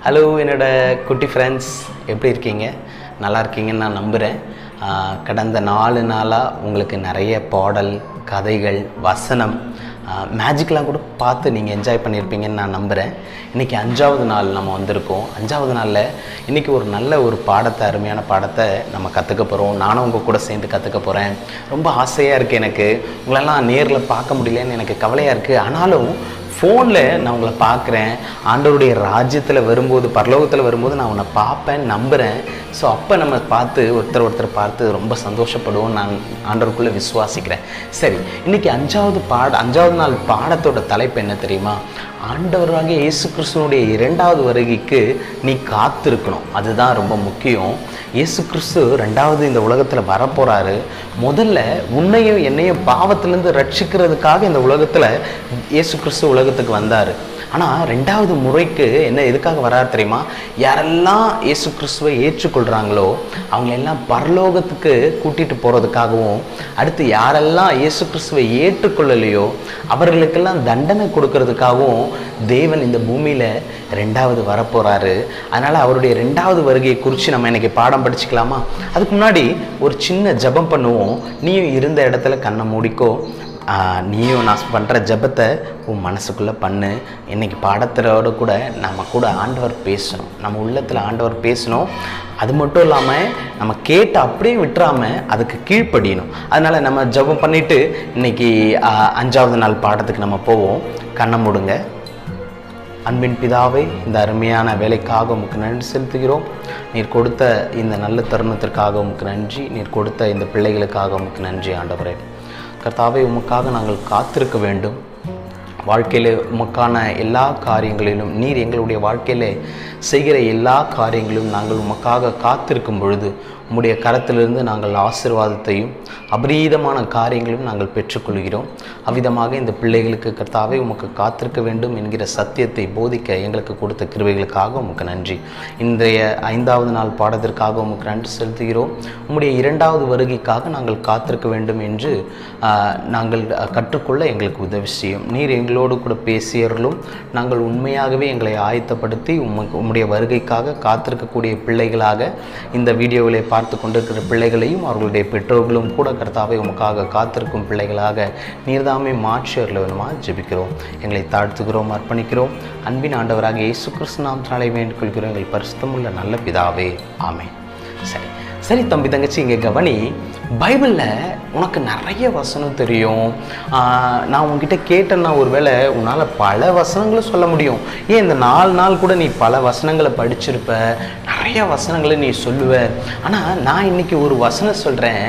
Hello என்னோட குட்டி friends, எப்படி இருக்கீங்க? நல்லா இருக்கீங்கன்னு நான் நம்புகிறேன். கடந்த 4 நாளாக உங்களுக்கு நிறைய பாடல், கதைகள், வசனம், மேஜிக்லாம் கூட பார்த்து நீங்கள் என்ஜாய் பண்ணியிருப்பீங்கன்னு நான் நம்புகிறேன். இன்றைக்கி 5வது நாள் நம்ம வந்திருக்கோம். 5வது நாளில் இன்றைக்கி ஒரு நல்ல ஒரு பாடத்தை, அருமையான பாடத்தை நம்ம கற்றுக்க போகிறோம். நானும் உங்கள் கூட சேர்ந்து கற்றுக்க போகிறேன். ரொம்ப ஆசையாக இருக்குது எனக்கு. உங்களெல்லாம் நேரில் பார்க்க முடியலன்னு எனக்கு கவலையாக இருக்குது. ஆனாலும் ஃபோனில் நான் உங்களை பார்க்குறேன். ஆண்டவருடைய ராஜ்யத்தில் வரும்போது, பரலோகத்தில் வரும்போது நான் உன்னை பார்ப்பேன், நம்புகிறேன். ஸோ அப்போ நம்ம பார்த்து ஒருத்தர் பார்த்து ரொம்ப சந்தோஷப்படுவோம். நான் ஆண்டவருக்குள்ளே விசுவாசிக்கிறேன். சரி, இன்றைக்கி 5வது நாள் பாடத்தோட தலைப்பு என்ன தெரியுமா? ஆண்டவராகிய இயேசு கிறிஸ்துவனுடைய 2வது வருகைக்கு நீ காத்திருக்கணும். அதுதான் ரொம்ப முக்கியம். இயேசு கிறிஸ்து 2வது இந்த உலகத்தில் வரப்போகிறாரு. முதல்ல உன்னையும் என்னையும் பாவத்திலேருந்து ரட்சிக்கிறதுக்காக இந்த உலகத்தில் இயேசு கிறிஸ்து உலகத்துக்கு வந்தார். ஆனால் 2வது முறைக்கு எதுக்காக வராரு தெரியுமா? யாரெல்லாம் இயேசு கிறிஸ்துவை ஏற்றுக்கொள்கிறாங்களோ அவங்களெல்லாம் பரலோகத்துக்கு கூட்டிகிட்டு போகிறதுக்காகவும், அடுத்து யாரெல்லாம் இயேசு கிறிஸ்துவை ஏற்றுக்கொள்ளலையோ அவர்களுக்கெல்லாம் தண்டனை கொடுக்கறதுக்காகவும் தேவன் இந்த பூமியில் 2வது வரப்போகிறாரு. அதனால் அவருடைய 2வது வருகையை குறித்து நம்ம இன்றைக்கி பாடம் படிச்சுக்கலாமா? அதுக்கு முன்னாடி ஒரு சின்ன ஜெபம் பண்ணுவோம். நீயும் இருந்த இடத்துல கண்ணை மூடிக்கோ. நீயும் நான் பண்ணுற ஜெபத்தை உன் மனசுக்குள்ளே பண்ணு. இன்றைக்கி பாடத்தோடு கூட நம்ம கூட ஆண்டவர் பேசணும். நம்ம உள்ளத்தில் ஆண்டவர் பேசணும். அது மட்டும் இல்லாமல் நம்ம கேட்டு அப்படியே விட்டுறாமல் அதுக்கு கீழ்ப்படியணும். அதனால் நம்ம ஜெபம் பண்ணிவிட்டு இன்றைக்கி 5வது நாள் பாடத்துக்கு நம்ம போவோம். கண்ணை மூடுங்க. அன்பின் பிதாவே, இந்த அருமையான வேலைக்காக உமக்கு நன்றி செலுத்துகிறோம். நீர் கொடுத்த இந்த நல்ல தருணத்திற்காக உமக்கு நன்றி. நீர் கொடுத்த இந்த பிள்ளைகளுக்காக உமக்கு நன்றி ஆண்டவரே. கர்த்தாவே, உமக்காக நாங்கள் காத்திருக்க வேண்டும். வாழ்க்கையில் உமக்கான எல்லா காரியங்களிலும், நீர் எங்களுடைய வாழ்க்கையில் செய்கிற எல்லா காரியங்களிலும் நாங்கள் உமக்காக காத்திருக்கும் பொழுது உம்முடைய கரத்திலிருந்து நாங்கள் ஆசீர்வாதத்தையும் அபரீதமான காரியங்களையும் நாங்கள் பெற்றுக்கொள்கிறோம். அவ்விதமாக இந்த பிள்ளைகளுக்கு கர்த்தாவே உமக்கு காத்திருக்க வேண்டும் என்கிற சத்தியத்தை போதிக்க எங்களுக்கு கொடுத்த கிருபைகளுக்காக உமக்கு நன்றி. இன்றைய 5வது நாள் பாடத்திற்காக உமக்கு நன்றி செலுத்துகிறோம். உம்முடைய 2வது வருகைக்காக நாங்கள் காத்திருக்க வேண்டும் என்று நாங்கள் கற்றுக்கொள்ள எங்களுக்கு உதவி செய்யும். நீர் எங்களோடு கூட பேசியவர்களும் நாங்கள் உண்மையாகவே எங்களை ஆயத்தப்படுத்தி உம்முடைய வருகைக்காக காத்திருக்கக்கூடிய பிள்ளைகளாக இந்த வீடியோவிலே பார்த்து கொண்டிருக்கிற பிள்ளைகளையும் அவர்களுடைய பெற்றோர்களும் கூட கர்த்தாவே உமக்காக காத்திருக்கும் பிள்ளைகளாக நீர்தாமே மாற்றி அருள வேணுமா ஜெபிக்கிறோம். எங்களை தாழ்த்துகிறோம், அர்ப்பணிக்கிறோம். அன்பின் ஆண்டவராக இயேசு கிறிஸ்து நாமத்தினாலே வேண்டிக் கொள்கிறோம் எங்கள் பரிசுத்தமுள்ள நல்ல பிதாவே, ஆமென். சரி தம்பி தங்கச்சி, இங்கே கவனி. பைபிளில் உனக்கு நிறைய வசனம் தெரியும். நான் உங்ககிட்ட கேட்டேன்னா ஒருவேளை உன்னால் பல வசனங்களை சொல்ல முடியும். ஏன் இந்த 4 நாள் கூட நீ பல வசனங்களை படிச்சிருப்ப, நிறைய வசனங்களை நீ சொல்லுவ. ஆனால் நான் இன்னைக்கு ஒரு வசனம் சொல்கிறேன்.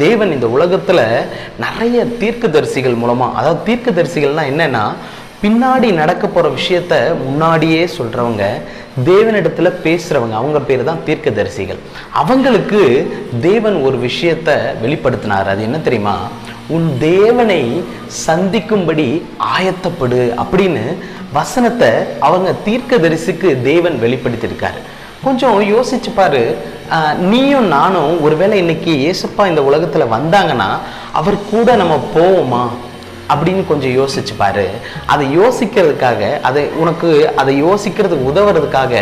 தேவன் இந்த உலகத்தில் நிறைய தீர்க்கதரிசிகள் மூலமாக, அதாவது தீர்க்கதரிசிகள்னால் என்னென்னா பின்னாடி நடக்க போகிற விஷயத்த முன்னாடியே சொல்கிறவங்க, தேவனிடத்தில் பேசுகிறவங்க, அவங்க பேர் தான் தீர்க்கதரிசிகள். அவங்களுக்கு தேவன் ஒரு விஷயத்தை வெளிப்படுத்தினார். அது என்ன தெரியுமா? உன் தேவனை சந்திக்கும்படி ஆயத்தப்படு அப்படின்னு வசனத்தை அவங்க தீர்க்கதரிசிக்கு தேவன் வெளிப்படுத்தியிருக்காரு. கொஞ்சம் யோசிச்சு பாரு. நீயும் நானும் ஒருவேளை இன்னைக்கு ஏசப்பா இந்த உலகத்தில் வந்தாங்கன்னா அவர் கூட நம்ம போவோமா அப்படின்னு கொஞ்சம் யோசிச்சு பாரு. அதை யோசிக்கிறதுக்காக, அதை யோசிக்கிறதுக்கு உதவுறதுக்காக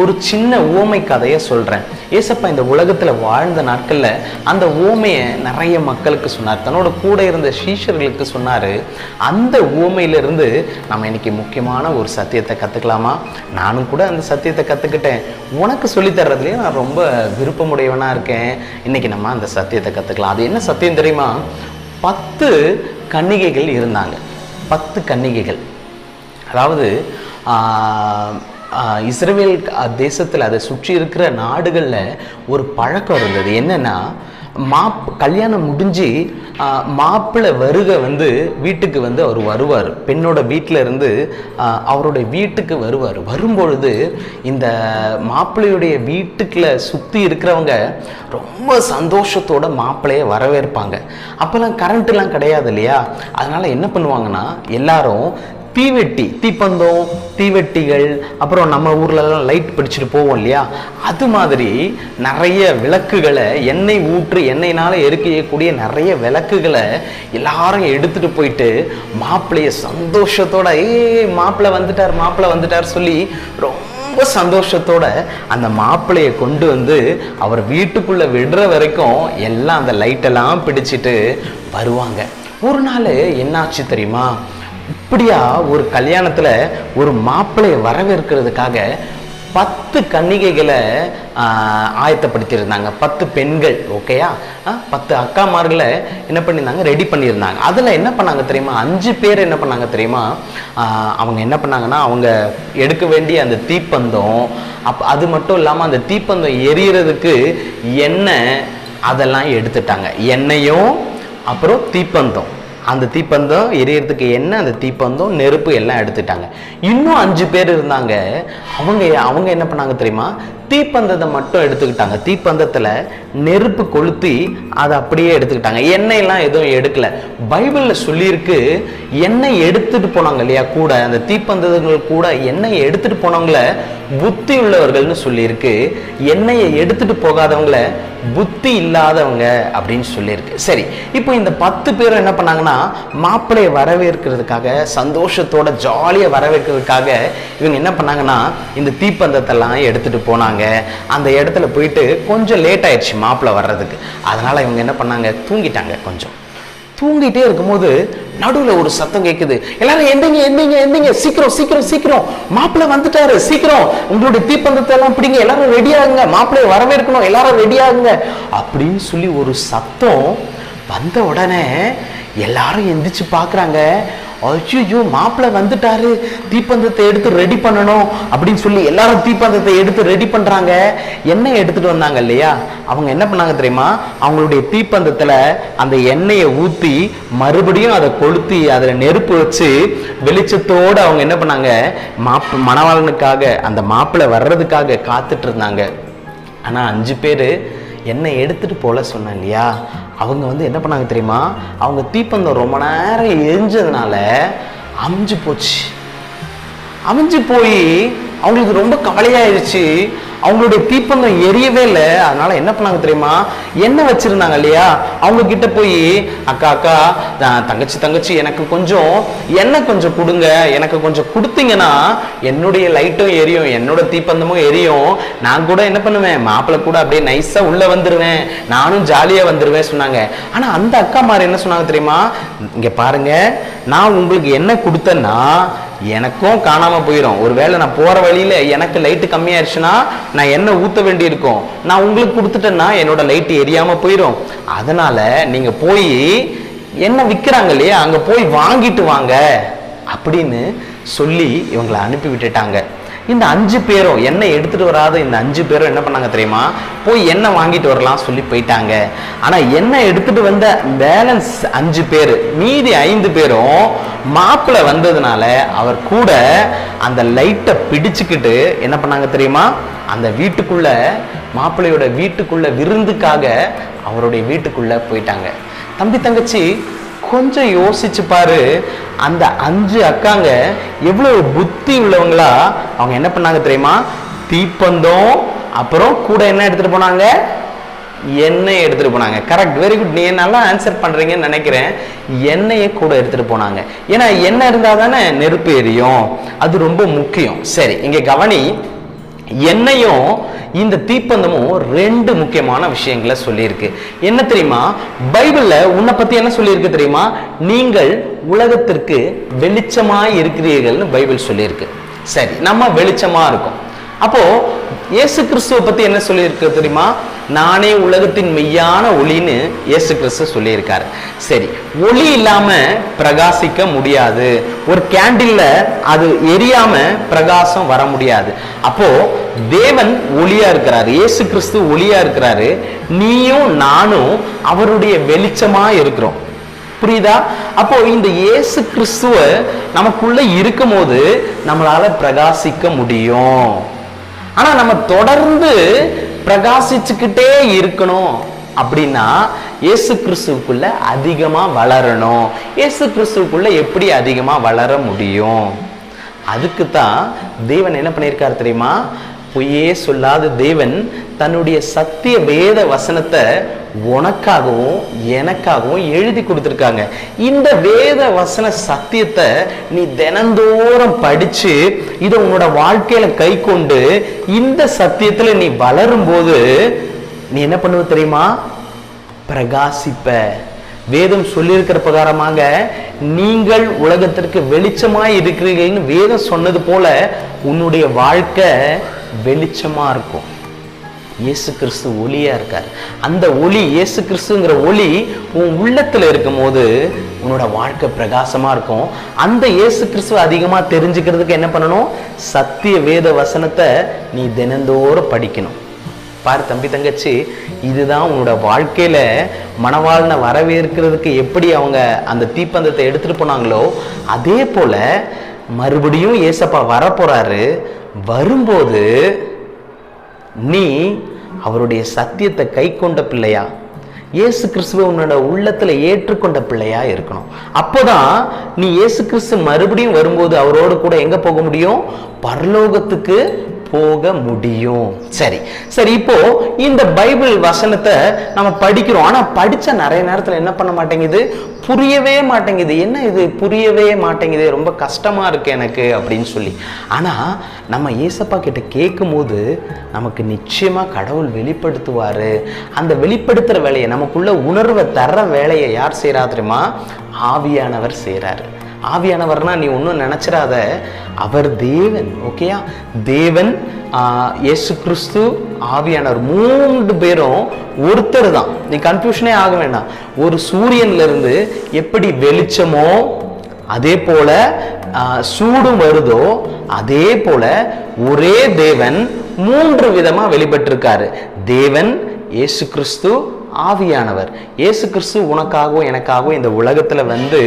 ஒரு சின்ன ஊமை கதையை சொல்கிறேன். ஏசப்பா இந்த உலகத்தில் வாழ்ந்த நாட்களில் அந்த ஊமையை நிறைய மக்களுக்கு சொன்னார். தன்னோட கூட இருந்த சீஷர்களுக்கு சொன்னார். அந்த ஊமையிலிருந்து நம்ம இன்னைக்கு முக்கியமான ஒரு சத்தியத்தை கற்றுக்கலாமா? நானும் கூட அந்த சத்தியத்தை கற்றுக்கிட்டேன். உனக்கு சொல்லித்தர்றதுலேயே நான் ரொம்ப விருப்பமுடையவனாக இருக்கேன். இன்னைக்கு நம்ம அந்த சத்தியத்தை கற்றுக்கலாம். அது என்ன சத்தியம் தெரியுமா? 10 கன்னிகைகள் இருந்தாங்க. 10 கன்னிகைகள். அதாவது இஸ்ரவேல் தேசத்தில் அதை சுற்றி இருக்கிற நாடுகளில் ஒரு பழக்கம் இருந்தது. என்னென்னா, கல்யாணம் முடிஞ்சு மாப்பிள்ளை வீட்டுக்கு அவர் வருவார். பெண்ணோட வீட்டில் இருந்து அவருடைய வீட்டுக்கு வருவார். வரும்பொழுது இந்த மாப்பிள்ளையுடைய வீட்டுக்குள்ள சுற்றி இருக்கிறவங்க ரொம்ப சந்தோஷத்தோட மாப்பிள்ளையை வரவேற்பாங்க. அப்போல்லாம் கரண்ட்டுலாம் கிடையாது இல்லையா? அதனால் என்ன பண்ணுவாங்கன்னா எல்லாரும் தீவெட்டி, தீப்பந்தம், தீவெட்டிகள், அப்புறம் நம்ம ஊர்லலாம் லைட் பிடிச்சிட்டு போவோம் இல்லையா, அது மாதிரி நிறைய விளக்குகளை, எண்ணெய்னால எரிக்கக்கூடிய நிறைய விளக்குகளை எல்லாரும் எடுத்துட்டு போயிட்டு மாப்பிள்ளைய சந்தோஷத்தோட மாப்பிள்ளை வந்துட்டார் சொல்லி ரொம்ப சந்தோஷத்தோட அந்த மாப்பிள்ளைய கொண்டு வந்து அவர் வீட்டுக்குள்ள விடுற வரைக்கும் எல்லாம் அந்த லைட்டெல்லாம் பிடிச்சிட்டு வருவாங்க. ஒரு நாள் என்னாச்சு தெரியுமா? இப்படியா ஒரு கல்யாணத்துல ஒரு மாப்பிள்ளைய வரவேற்கிறதுக்காக 10 கன்னிகைகளை ஆயத்தப்படுத்தியிருந்தாங்க. 10 பெண்கள், ஓகேயா, 10 அக்காமார்களை என்ன பண்ணியிருந்தாங்க, ரெடி பண்ணியிருந்தாங்க. அதில் என்ன பண்ணாங்க தெரியுமா? 5 பேர் என்ன பண்ணாங்க தெரியுமா? அவங்க என்ன பண்ணாங்கன்னா, அவங்க எடுக்க வேண்டிய அந்த தீப்பந்தம், அது மட்டும் இல்லாமல் அந்த தீப்பந்தம் எரியறதுக்கு எண்ணெய், அதெல்லாம் எடுத்துட்டாங்க. எண்ணெயும் அப்புறம் தீப்பந்தம், அந்த தீப்பந்தம் எரியறதுக்கு எண்ணெய், அந்த தீப்பந்தம், நெருப்பு எல்லாம் எடுத்துட்டாங்க. இன்னும் 5 பேர் இருந்தாங்க. அவங்க என்ன பண்ணாங்க தெரியுமா? தீப்பந்தத்தை மட்டும் எடுத்துக்கிட்டாங்க. தீப்பந்தத்துல நெருப்பு கொளுத்தி அதை அப்படியே எடுத்துக்கிட்டாங்க. எண்ணெயெல்லாம் எதுவும் எடுக்கல. பைபிள்ல சொல்லியிருக்கு, எண்ணெய் எடுத்துட்டு போனாங்க இல்லையா, கூட அந்த தீப்பந்தங்கள் கூட எண்ணெயை எடுத்துட்டு போனவங்கள புத்தி உள்ளவர்கள்னு சொல்லியிருக்கு. எண்ணெயை எடுத்துட்டு போகாதவங்கள புத்தி இல்லாதவங்க அப்படின்னு சொல்லியிருக்கு. சரி, இப்போ இந்த 10 பேரும் என்ன பண்ணாங்கன்னா, மாப்பிள்ளையை வரவேற்கிறதுக்காக, சந்தோஷத்தோட ஜாலியா வரவேற்கிறதுக்காக இவங்க என்ன பண்ணாங்கன்னா, இந்த தீப்பந்தத்தெல்லாம் எடுத்துட்டு போனாங்க. அந்த இடத்துல போயிட்டு கொஞ்சம் லேட் ஆயிடுச்சு மாப்பிள்ளை வர்றதுக்கு. அதனால இவங்க என்ன பண்ணாங்க, தூங்கிட்டாங்க. கொஞ்சம் தூங்கிட்டே இருக்கும்போது நடுவில் ஒரு சத்தம் கேட்குது. எல்லாரும் எந்திங்க எந்திங்க எந்திங்க, சீக்கிரம் சீக்கிரம் சீக்கிரம், மாப்பிள்ளை வந்துட்டாரு, சீக்கிரம் உங்களுடைய தீப்பந்தத்தை எல்லாம் பிடிங்க, எல்லாரும் ரெடி ஆகுங்க, மாப்பிள்ளையை வரவேற்கணும், எல்லாரும் ரெடி ஆகுங்க அப்படின்னு சொல்லி ஒரு சத்தம் வந்த உடனே எல்லாரும் எந்திரிச்சு பார்க்குறாங்க. ஐயோ, மாப்பிள்ளை வந்துட்டாரு, தீப்பந்தத்தை எடுத்து ரெடி பண்ணணும் அப்படின்னு சொல்லி எல்லாரும் தீப்பந்தத்தை எடுத்து ரெடி பண்றாங்க. எண்ணெய் எடுத்துட்டு வந்தாங்க இல்லையா, அவங்க என்ன பண்ணாங்க தெரியுமா? அவங்களுடைய தீப்பந்தத்துல அந்த எண்ணெயை ஊத்தி மறுபடியும் அதை கொளுத்தி அதுல நெருப்பு வச்சு வெளிச்சத்தோடு அவங்க என்ன பண்ணாங்க, மணவாளனுக்காக, அந்த மாப்பிள்ளை வர்றதுக்காக காத்துட்டு இருந்தாங்க. ஆனா 5 பேர் எண்ணெய் எடுத்துட்டு போல சொன்னேன் இல்லையா, அவங்க என்ன பண்ணாங்க தெரியுமா? அவங்க தீப்பந்தம் ரொம்ப நேரம் எரிஞ்சதுனால அமிஞ்சு போய் அவங்களுக்கு ரொம்ப கவலையாயிருச்சு. அவங்களுடைய தீப்பந்தம் எரியவே இல்லை. அதனால என்ன பண்ணாங்க தெரியுமா? எண்ணெய் வச்சிருந்தாங்க இல்லையா, அவங்க கிட்ட போய், அக்கா தங்கச்சி எனக்கு கொஞ்சம் எண்ணெய் கொஞ்சம் கொடுங்க, எனக்கு கொஞ்சம் கொடுத்தீங்கன்னா என்னுடைய லைட்டும் எரியும், என்னோட தீப்பந்தமும் எரியும், நான் கூட என்ன பண்ணுவேன், மாப்பிள்ளை கூட அப்படியே நைஸா உள்ள வந்துருவேன், நானும் ஜாலியா வந்துருவேன் சொன்னாங்க. ஆனா அந்த அக்கா மாதிரி என்ன சொன்னாங்க தெரியுமா? இங்க பாருங்க, நான் உங்களுக்கு என்ன கொடுத்தேன்னா எனக்கும் காணாம போயிடும். ஒருவேளை நான் போற வழியில எனக்கு லைட்டு கம்மியாயிருச்சுன்னா நான் எண்ணெய் ஊத்த வேண்டி இருக்கும், நான் உங்களுக்கு கொடுத்துட்டேன்னா என்னோட லைட் எரியாம போயிடும். அதனால நீங்க போய் எண்ணெய் விற்கிறாங்க இல்லையா, அங்க போய் வாங்கிட்டு வாங்க அப்படின்னு சொல்லி இவங்களை அனுப்பி விட்டுட்டாங்க. இந்த 5 பேரும் எண்ணெய் எடுத்துட்டு வராத இந்த 5 பேரும் என்ன பண்ணாங்க தெரியுமா? போய் எண்ணெய் வாங்கிட்டு வரலாம் சொல்லி போயிட்டாங்க. ஆனா எண்ணெய் எடுத்துட்டு வந்த பேலன்ஸ் 5 பேர், மீதி 5 பேரும் மாப்பிள்ளை வந்ததுனால அவர் கூட அந்த லைட்டை பிடிச்சுக்கிட்டு என்ன பண்ணாங்க தெரியுமா? அந்த வீட்டுக்குள்ள, மாப்பிள்ளையோட வீட்டுக்குள்ள விருந்துக்காக அவருடைய வீட்டுக்குள்ள போயிட்டாங்க. தம்பி தங்கச்சி கொஞ்சம் யோசிச்சு பாரு, அந்த 5 அக்காங்க எவ்வளவு புத்தி உள்ளவங்களா அவங்க என்ன பண்ணாங்க தெரியுமா? தீப்பந்தம் அப்புறம் கூட என்ன எடுத்துட்டு போனாங்க? எண்ணெய் எடுத்துட்டு போனாங்க. கரெக்ட், வெரி குட், நீ நல்லா ஆன்சர் பண்றீங்கன்னு நினைக்கிறேன். எண்ணெயை கூட எடுத்துட்டு போனாங்க. ஏன்னா எண்ணெய் இருந்தா தானே நெருப்பு எரியும், அது ரொம்ப முக்கியம். சரி, இங்க கவனி, எண்ணெயும் இந்த தீப்பந்தமும் 2 முக்கியமான விஷயங்களை சொல்லியிருக்கு. என்ன தெரியுமா? பைபிள்ல உன்னை பத்தி என்ன சொல்லியிருக்கு தெரியுமா? நீங்கள் உலகத்திற்கு வெளிச்சமாய் இருக்கிறீர்கள்னு பைபிள் சொல்லியிருக்கு. சரி, நம்ம வெளிச்சமா இருக்கோம். அப்போ இயேசு கிறிஸ்துவை பத்தி என்ன சொல்லியிருக்கு தெரியுமா? நானே உலகத்தின் மெய்யான ஒளின்னு இயேசு கிறிஸ்து சொல்லியிருக்காரு. சரி, ஒளி இல்லாம பிரகாசிக்க முடியாது. ஒரு கேண்டில்ல அது எரியாம பிரகாசம் வர முடியாது. அப்போ தேவன் ஒளியா இருக்கிறாரு, இயேசு கிறிஸ்து ஒளியா இருக்கிறாரு, நீயும் நானும் அவருடைய வெளிச்சமா இருக்கிறோம். புரியுதா? அப்போ இந்த இயேசு கிறிஸ்துவ நமக்குள்ள இருக்கும் போது நம்மளால பிரகாசிக்க முடியும். ஆனா நம்ம தொடர்ந்து பிரகாசிச்சுக்கிட்டே இருக்கணும் அப்படின்னா இயேசு கிறிஸ்துவுக்குள்ள அதிகமா வளரணும். இயேசு கிறிஸ்துவுக்குள்ள எப்படி அதிகமா வளர முடியும்? அதுக்கு தான் தேவன் என்ன பண்ணியிருக்காரு தெரியுமா? பொய்யே சொல்லாத தேவன் தன்னுடைய சத்திய வேத வசனத்தை உனக்காகவும் எனக்காகவும் எழுதி கொடுத்துருக்காங்க. இந்த வேத வசன சத்தியத்தை நீ தினந்தோறும் படிச்சு இதை உன்னோட வாழ்க்கையில கை கொண்டு இந்த சத்தியத்துல நீ வளரும் போது நீ என்ன பண்ணுவ தெரியுமா? பிரகாசிப்ப. வேதம் சொல்லியிருக்கிற பிரகாரமாக நீங்கள் உலகத்திற்கு வெளிச்சமாய் இருக்கிறீர்கள்னு வேதம் சொன்னது போல உன்னுடைய வாழ்க்கை வெளிச்சமா இருக்கும். இயேசு கிறிஸ்து ஒளியா இருக்கார். அந்த ஒளி, இயேசு கிறிஸ்துங்கிற ஒளி உன் உள்ளத்துல இருக்கும் போது உன்னோட வாழ்க்கை பிரகாசமா இருக்கும். அந்த இயேசு கிறிஸ்துவ அதிகமா தெரிஞ்சுக்கிறதுக்கு என்ன பண்ணணும்? சத்திய வேத வசனத்தை நீ தினந்தோறும் படிக்கணும். பாரு தம்பி தங்கச்சி, இதுதான் உன்னோட வாழ்க்கையில மணவாளனை வரவேற்கிறதுக்கு எப்படி அவங்க அந்த தீப்பந்தத்தை எடுத்துட்டு போனாங்களோ அதே போல மறுபடியும் ஏசப்பா வரப்போறாரு. வரும்போது நீ அவருடைய சத்தியத்தை கை கொண்ட பிள்ளையா, இயேசு கிறிஸ்துவ உன்னோட உள்ளத்துல ஏற்றுக்கொண்ட பிள்ளையா இருக்கணும். அப்போதான் நீ இயேசு கிறிஸ்து மறுபடியும் வரும்போது அவரோடு கூட எங்க போக முடியும்? பரலோகத்துக்கு போக முடியும். சரி சரி, இப்போ இந்த பைபிள் வசனத்தை நம்ம படிக்கிறோம். ஆனா படிச்ச நிறைய நேரத்துல என்ன பண்ண மாட்டேங்குது? புரியவே மாட்டேங்குது. என்ன இது புரியவே மாட்டேங்குது, ரொம்ப கஷ்டமா இருக்கு எனக்கு அப்படின்னு சொல்லி. ஆனா நம்ம ஏசப்பா கிட்ட கேட்கும் போது நமக்கு நிச்சயமா கடவுள் வெளிப்படுத்துவாரு. அந்த வெளிப்படுத்துற வேலையை, நமக்குள்ள உணர்வை தர்ற வேலையை யார் செய்யறா தெரியுமா? ஆவியானவர் செய்யறாரு. ஆவியானவர்னா நீ ஒன்றும் நினைச்சிடாத, அவர் தேவன். ஓகேயா? தேவன், இயேசு கிறிஸ்து, ஆவியானவர், 3 பேரும் ஒருத்தர் தான். நீ கன்ஃபியூஷனே ஆக வேண்டாம். ஒரு சூரியன்ல இருந்து எப்படி வெளிச்சமோ அதே போல சூடும் வருதோ அதே போல ஒரே தேவன் 3 விதமா வெளிப்பட்டிருக்காரு. தேவன், இயேசு கிறிஸ்து, ஆவியானவர். இயேசு கிறிஸ்து உனக்காகவும் எனக்காகவும் இந்த உலகத்துல வந்து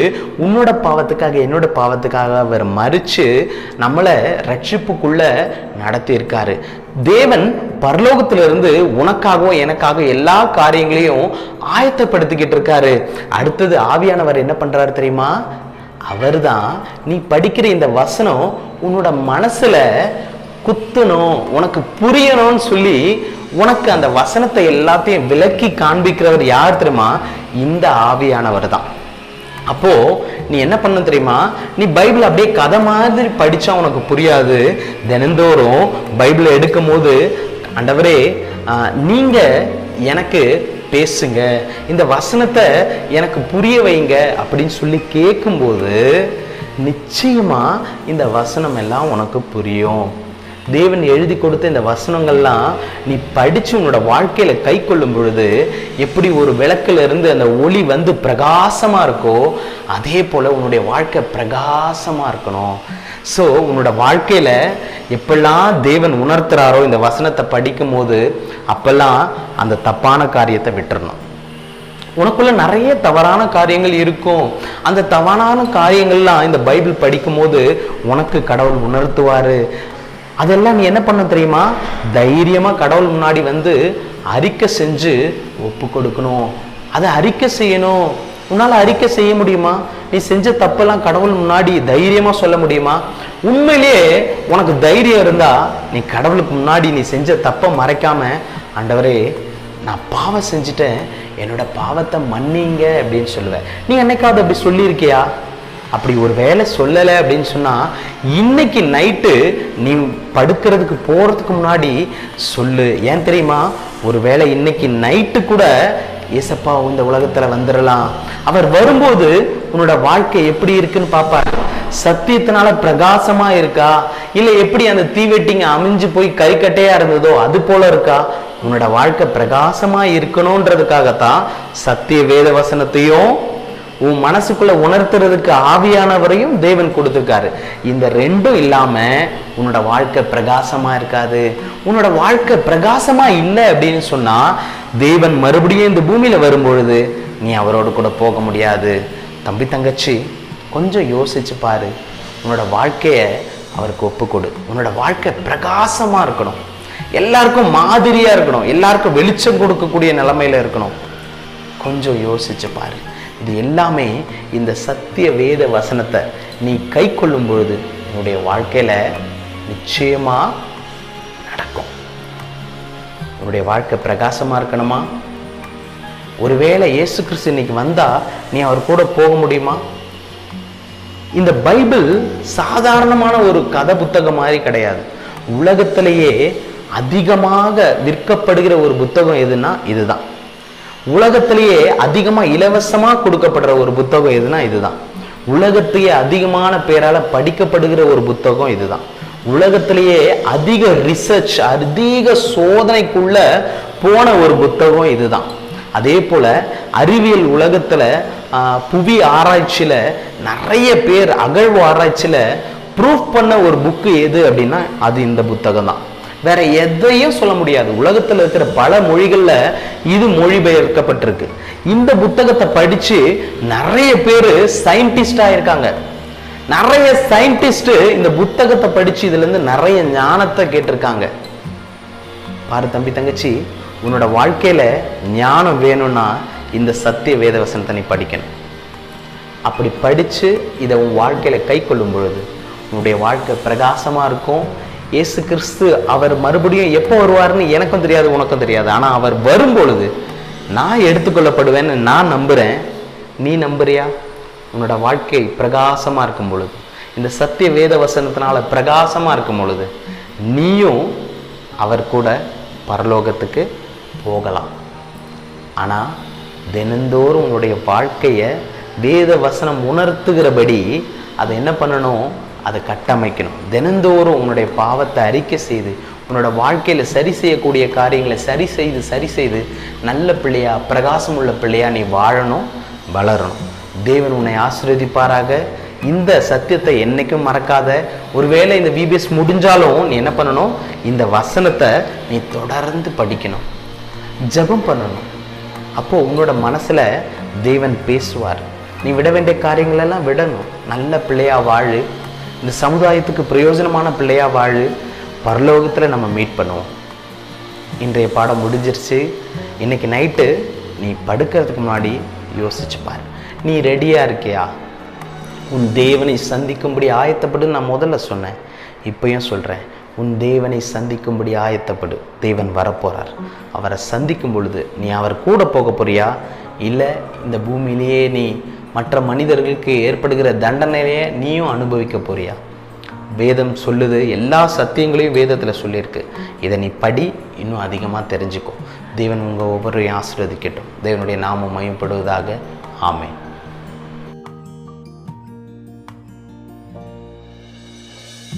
உன்னோட பாவத்துக்காக என்னோட பாவத்துக்காக அவர் மரிச்சு நம்மளை ரட்சிப்புக்குள்ள நடத்தி இருக்காரு. தேவன் பரலோகத்திலிருந்து உனக்காகவும் எனக்காகவும் எல்லா காரியங்களையும் ஆயத்தப்படுத்திக்கிட்டு இருக்காரு. அடுத்தது ஆவியானவர் என்ன பண்றாரு தெரியுமா? அவர்தான் நீ படிக்கிற இந்த வசனம் உன்னோட மனசுல குத்தணும், உனக்கு புரியணும்னு சொல்லி உனக்கு அந்த வசனத்தை எல்லாத்தையும் விளக்கி காண்பிக்கிறவர் யார் தெரியுமா? இந்த ஆவியானவர் தான். அப்போ நீ என்ன பண்ண தெரியுமா? நீ பைபிள் அப்படியே கதை மாதிரி படிச்சா உனக்கு புரியாது. தினந்தோறும் பைபிளை எடுக்கும் போது, ஆண்டவரே நீங்க எனக்கு பேசுங்க, இந்த வசனத்தை எனக்கு புரிய வைங்க அப்படின்னு சொல்லி கேட்கும்போது நிச்சயமா இந்த வசனம் எல்லாம் உனக்கு புரியும். தேவன் எழுதி கொடுத்த இந்த வசனங்கள்லாம் நீ படிச்சு உன்னோட வாழ்க்கையில கை கொள்ளும் பொழுது எப்படி ஒரு விளக்குல இருந்து அந்த ஒளி வந்து பிரகாசமா இருக்கோ அதே போல உன்னுடைய வாழ்க்கை பிரகாசமா இருக்கணும். ஸோ உன்னோட வாழ்க்கையில எப்பெல்லாம் தேவன் உணர்த்துறாரோ இந்த வசனத்தை படிக்கும் போது அப்பெல்லாம் அந்த தப்பான காரியத்தை விட்டுறணும். உனக்குள்ள நிறைய தவறான காரியங்கள் இருக்கும். அந்த தவறான காரியங்கள்லாம் இந்த பைபிள் படிக்கும் போது உனக்கு கடவுள் உணர்த்துவாரு. அதெல்லாம் நீ என்ன பண்ண தெரியுமா? தைரியமா கடவுள் முன்னாடி வந்து அறிக்கை செஞ்சு ஒப்பு கொடுக்கணும். அதை அறிக்கை செய்யணும். உன்னால அறிக்கை செய்ய முடியுமா? நீ செஞ்ச தப்பெல்லாம் கடவுள் முன்னாடி தைரியமா சொல்ல முடியுமா? உண்மையிலேயே உனக்கு தைரியம் இருந்தா நீ கடவுளுக்கு முன்னாடி நீ செஞ்ச தப்பை மறைக்காம, ஆண்டவரே நான் பாவம் செஞ்சுட்டேன், என்னோட பாவத்தை மன்னிங்க அப்படின்னு சொல்லுவேன். நீ என்னைக்காவது அப்படி சொல்லியிருக்கியா? அப்படி ஒரு வேலை சொல்லலை அப்படின்னு சொன்னா இன்னைக்கு நைட்டு நீ படுக்கிறதுக்கு போறதுக்கு முன்னாடி சொல்லு. ஏன் தெரியுமா? ஒரு வேலை இன்னைக்கு நைட்டு கூட ஏசப்பா இந்த உலகத்துல வந்துடலாம். அவர் வரும்போது உன்னோட வாழ்க்கை எப்படி இருக்குன்னு பாப்பாரு. சத்தியத்தினால பிரகாசமா இருக்கா, இல்ல எப்படி அந்த தீவெட்டிங்க அமைஞ்சு போய் கறிக்கட்டையா இருந்ததோ அது போல இருக்கா? உன்னோட வாழ்க்கை பிரகாசமா இருக்கணும்ன்றதுக்காகத்தான் சத்திய வேத வசனத்தையும் உன் மனசுக்குள்ள உணர்த்துறதுக்கு ஆவியானவரையும் தேவன் கொடுத்துருக்காரு. இந்த ரெண்டும் இல்லாம உன்னோட வாழ்க்கை பிரகாசமா இருக்காது. உன்னோட வாழ்க்கை பிரகாசமா இல்லை அப்படின்னு சொன்னா தேவன் மறுபடியும் இந்த பூமியில வரும்பொழுது நீ அவரோடு கூட போக முடியாது. தம்பி தங்கச்சி, கொஞ்சம் யோசிச்சு பாரு. உன்னோட வாழ்க்கைய அவருக்கு ஒப்பு கொடு. உன்னோட வாழ்க்கை பிரகாசமா இருக்கணும், எல்லாருக்கும் மாதிரியா இருக்கணும், எல்லாருக்கும் வெளிச்சம் கொடுக்கக்கூடிய நிலைமையில இருக்கணும். கொஞ்சம் யோசிச்சு பாரு. இது எல்லாமே இந்த சத்திய வேத வசனத்தை நீ கை கொள்ளும் பொழுது உன்னுடைய வாழ்க்கையில நிச்சயமா நடக்கும். உன்னுடைய வாழ்க்கை பிரகாசமா இருக்கணுமா? ஒருவேளை இயேசு கிறிஸ்து இன்னைக்கு வந்தா நீ அவர் கூட போக முடியுமா? இந்த பைபிள் சாதாரணமான ஒரு கதை புத்தகம் மாதிரி கிடையாது. உலகத்திலேயே அதிகமாக விற்கப்படுகிற ஒரு புத்தகம் எதுனா இதுதான். உலகத்திலேயே அதிகமா இலவசமா கொடுக்கப்படுற ஒரு புத்தகம் எதுனா இதுதான். உலகத்தையே அதிகமான பேரால படிக்கப்படுகிற ஒரு புத்தகம் இதுதான். உலகத்திலேயே அதிக ரிசர்ச், அதிக சோதனைக்குள்ள போன ஒரு புத்தகம் இதுதான். அதே போல அறிவியல் உலகத்துல புவி ஆராய்ச்சியில நிறைய பேர் அகழ்வு ஆராய்ச்சியில ப்ரூஃப் பண்ண ஒரு புக்கு எது அப்படின்னா அது இந்த புத்தகம் தான். வேற எதையும் சொல்ல முடியாது. உலகத்துல இருக்கிற பல மொழிகள்ல இது மொழிபெயர்க்கப்பட்டிருக்கு. இந்த புத்தகத்தை படிச்சு நிறைய பேரு சயின்டிஸ்ட் ஆயிருக்காங்க. நிறைய சயின்டிஸ்ட் இந்த புத்தகத்தை படிச்சு இதுல இருந்து நிறைய ஞானத்தை கேட்டிருக்காங்க. பாரு தம்பி, தங்கச்சி, உன்னோட வாழ்க்கையில ஞானம் வேணும்னா இந்த சத்திய வேத வசனத்தை நீ படிக்கணும். அப்படி படிச்சு இதை உன் வாழ்க்கையில கை கொள்ளும் பொழுது உன்னுடைய வாழ்க்கை பிரகாசமா இருக்கும். இயேசு கிறிஸ்து அவர் மறுபடியும் எப்போ வருவார்னு எனக்கும் தெரியாது, உனக்கும் தெரியாது. ஆனா அவர் வரும் பொழுது நான் எடுத்துக்கொள்ளப்படுவேன்னு நான் நம்புறேன். நீ நம்புறியா? உன்னோட வாழ்க்கை பிரகாசமா இருக்கும் பொழுது, இந்த சத்திய வேத வசனத்தினால பிரகாசமா இருக்கும் பொழுது நீயும் அவர் கூட பரலோகத்துக்கு போகலாம். ஆனா தினந்தோறும் உன்னுடைய வாழ்க்கைய வேத வசனம் உணர்த்துகிறபடி அதை என்ன பண்ணணும்? அதை கட்டமைக்கணும். தினந்தோறும் உன்னுடைய பாவத்தை அறிக்கை செய்து உன்னோட வாழ்க்கையில சரி செய்யக்கூடிய காரியங்களை சரி செய்து நல்ல பிள்ளையா, பிரகாசம் உள்ள பிள்ளையா நீ வாழணும், வளரணும். தேவன் உன்னை ஆசீர்வதிப்பாராக. இந்த சத்தியத்தை என்னைக்கும் மறக்காத. ஒருவேளை இந்த விபிஎஸ் முடிஞ்சாலும் நீ என்ன பண்ணணும்? இந்த வசனத்தை நீ தொடர்ந்து படிக்கணும், ஜெபம் பண்ணணும். அப்போ உன்னோட மனசுல தேவன் பேசுவார். நீ விட வேண்டிய காரியங்கள் எல்லாம் விடணும். நல்ல பிள்ளையா வாழு, இந்த சமுதாயத்துக்கு பிரயோஜனமான பிள்ளையா வாழு. பரலோகத்துல நம்ம மீட் பண்ணுவோம். இன்றைய பாடம் முடிஞ்சிருச்சு. இன்னைக்கு நைட்டு நீ படுக்கிறதுக்கு முன்னாடி யோசிச்சு பாரு, நீ ரெடியா இருக்கியா? உன் தேவனை சந்திக்கும்படி ஆயத்தப்படு. நான் முதல்ல சொன்னேன், இப்பயும் சொல்றேன், உன் தேவனை சந்திக்கும்படி ஆயத்தப்படு. தேவன் வரப்போறார். அவரை சந்திக்கும் பொழுது நீ அவர் கூட போக போறியா, இல்லை இந்த பூமியிலேயே நீ மற்ற மனிதர்களுக்கு ஏற்படுகிற தண்டனையே நீயும் அனுபவிக்க போறியா? வேதம் சொல்லுது, எல்லா சத்தியங்களையும் வேதத்தில் சொல்லியிருக்கு. இதை நீ படி, இன்னும் அதிகமாக தெரிஞ்சுக்கோ. தேவன் உங்கள் ஒவ்வொருவரையும் ஆசீர்வதிக்கட்டும். தேவனுடைய நாமம் மகிமைப்படுவதாக. ஆமென்.